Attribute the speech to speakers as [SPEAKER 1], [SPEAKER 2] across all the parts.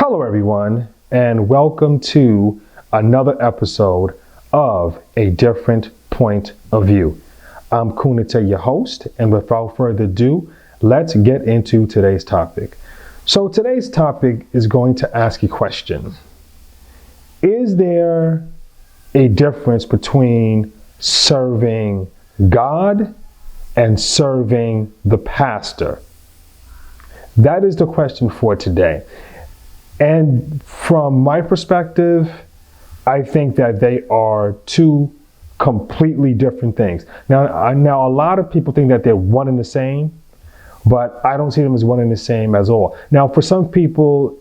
[SPEAKER 1] Hello everyone, and welcome to another episode of A Different Point of View. I'm Konate, your host, and without further ado, let's get into today's topic. So today's topic is going to ask a question. Is there a difference between serving God and serving the pastor? That is the question for today. And from my perspective, I think that they are two completely different things. Now, a lot of people think that they're one and the same, but I don't see them as one and the same as all. Now, for some people,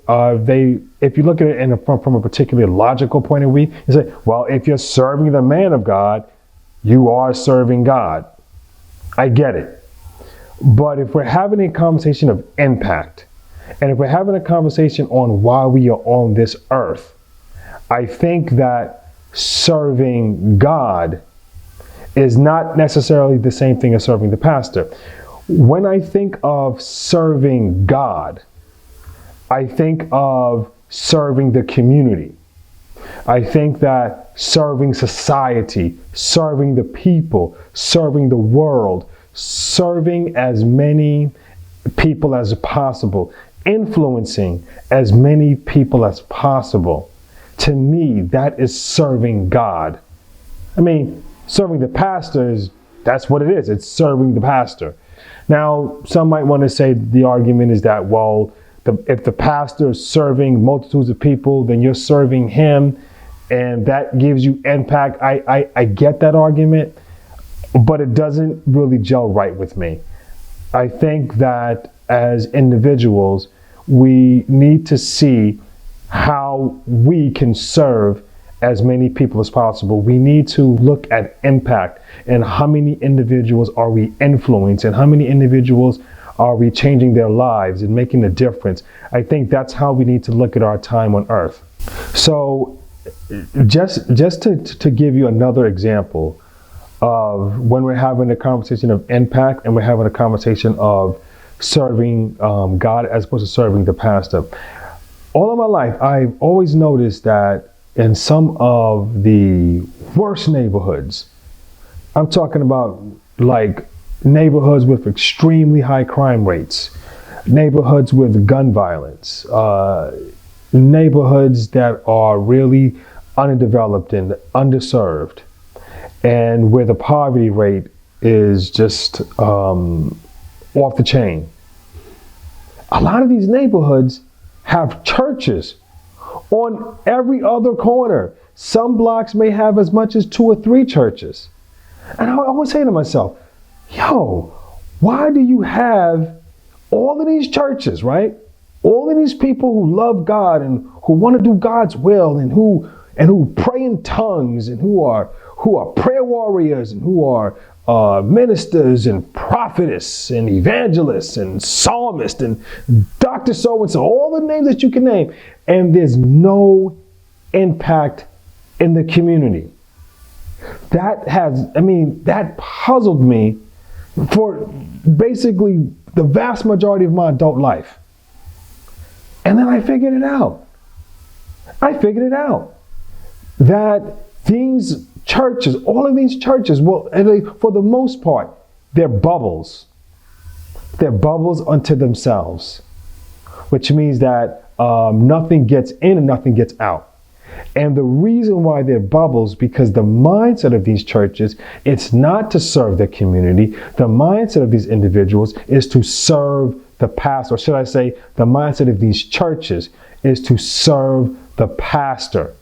[SPEAKER 1] if you look at it from a particularly logical point of view, you say, well, if you're serving the man of God, you are serving God. I get it. But if we're having a conversation of impact, and if we're having a conversation on why we are on this earth, I think that serving God is not necessarily the same thing as serving the pastor. When I think of serving God, I think of serving the community. I think that serving society, serving the people, serving the world, serving as many people as possible, influencing as many people as possible. To me, that is serving God. I mean, serving the pastor that's what it is. It's serving the pastor. Now, some might want to say the argument is that, well, if the pastor is serving multitudes of people, then you're serving him, and that gives you impact. I get that argument, but it doesn't really gel right with me. I think that as individuals, we need to see how we can serve as many people as possible. We need to look at impact and how many individuals are we influencing, and how many individuals are we changing their lives and making a difference. I think that's how we need to look at our time on earth. So just to give you another example of when we're having a conversation of impact and we're having a conversation of serving God as opposed to serving the pastor. All of my life, I've always noticed that in some of the worst neighborhoods, I'm talking about like neighborhoods with extremely high crime rates, neighborhoods with gun violence, neighborhoods that are really underdeveloped and underserved, and where the poverty rate is just off the chain. A lot of these neighborhoods have churches on every other corner. Some blocks may have as much as 2 or 3 churches. And I would say to myself, yo, why do you have all of these churches, right? All of these people who love God and who want to do God's will and who pray in tongues and who are prayer warriors and who are ministers and prophetess and evangelists and psalmists and Dr. So-and-so, all the names that you can name, and there's no impact in the community. That puzzled me for basically the vast majority of my adult life. And then I figured it out. That these churches, all of these churches, well, for the most part, they're bubbles. They're bubbles unto themselves, which means that nothing gets in and nothing gets out. And the reason why they're bubbles, because the mindset of these churches, it's not to serve the community. The mindset of these individuals is to serve the pastor, or should I say, the mindset of these churches is to serve the pastor.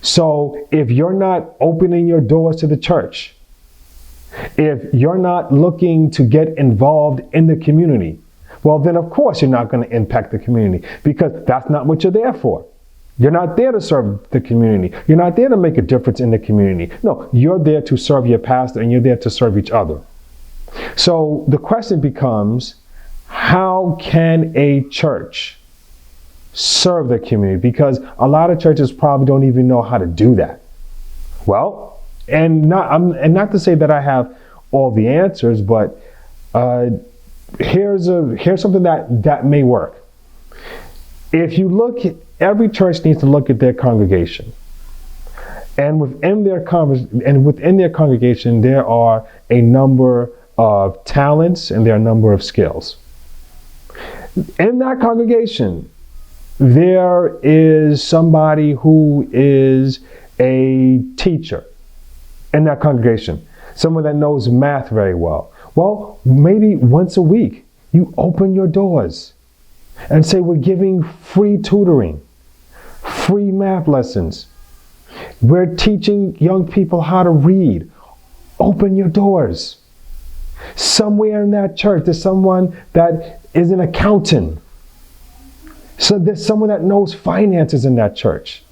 [SPEAKER 1] So if you're not opening your doors to the church, if you're not looking to get involved in the community, well, then of course you're not going to impact the community, because that's not what you're there for. You're not there to serve the community. You're not there to make a difference in the community. No, you're there to serve your pastor, and you're there to serve each other. So the question becomes, how can a church serve the community? Because a lot of churches probably don't even know how to do that. Well, and not to say that I have all the answers, but here's something that may work. If you look, every church needs to look at their congregation. And within their congregation, there are a number of talents and there are a number of skills. In that congregation, there is somebody who is a teacher in that congregation, someone that knows math very well. Well, maybe once a week, you open your doors and say, we're giving free tutoring, free math lessons. We're teaching young people how to read. Open your doors. Somewhere in that church, there's someone that is an accountant. So there's someone that knows finances in that church.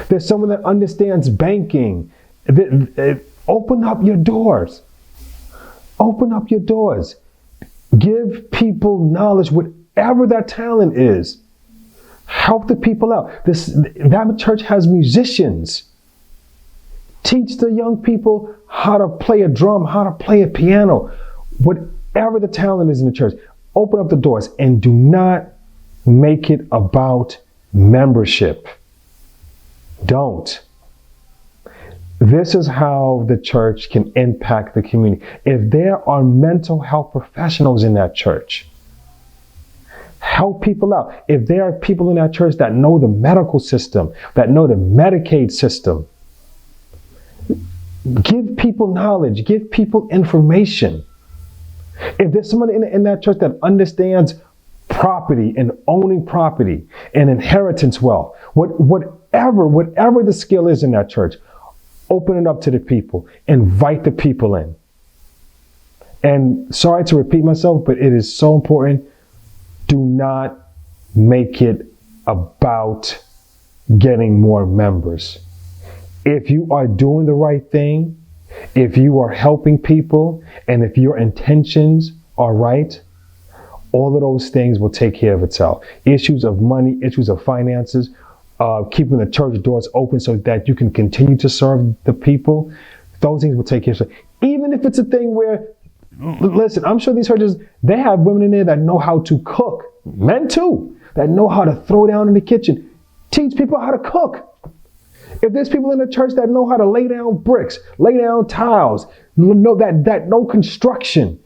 [SPEAKER 1] There's someone that understands banking. Open up your doors. Open up your doors. Give people knowledge, whatever that talent is. Help the people out. That church has musicians. Teach the young people how to play a drum, how to play a piano. Whatever the talent is in the church, open up the doors and do not make it about membership. Don't. This is how the church can impact the community. If there are mental health professionals in that church, help people out. If there are people in that church that know the medical system, that know the Medicaid system, give people knowledge, give people information. If there's someone in that church that understands property and owning property and inheritance wealth, whatever the skill is in that church, open it up to the people. Invite the people in. And sorry to repeat myself, but it is so important. Do not make it about getting more members. If you are doing the right thing, if you are helping people, and if your intentions are right, all of those things will take care of itself. Issues of money, issues of finances, keeping the church doors open so that you can continue to serve the people, those things will take care of itself. Even if it's a thing where, listen, I'm sure these churches, they have women in there that know how to cook. Men too, that know how to throw down in the kitchen. Teach people how to cook. If there's people in the church that know how to lay down bricks, lay down tiles, know construction,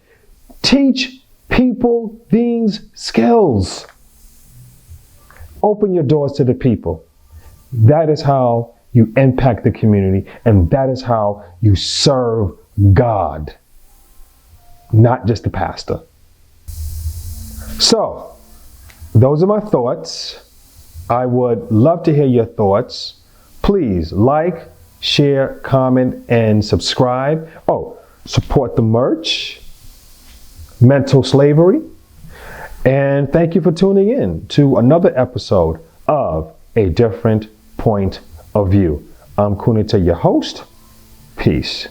[SPEAKER 1] teach people these skills. Open your doors to the people. That is how you impact the community, and that is how you serve God, not just the pastor. So, those are my thoughts. I would love to hear your thoughts. Please like, share, comment, and subscribe. Oh, support the merch, Mental Slavery. And thank you for tuning in to another episode of A Different Point of View. I'm KonateLilas, your host. Peace.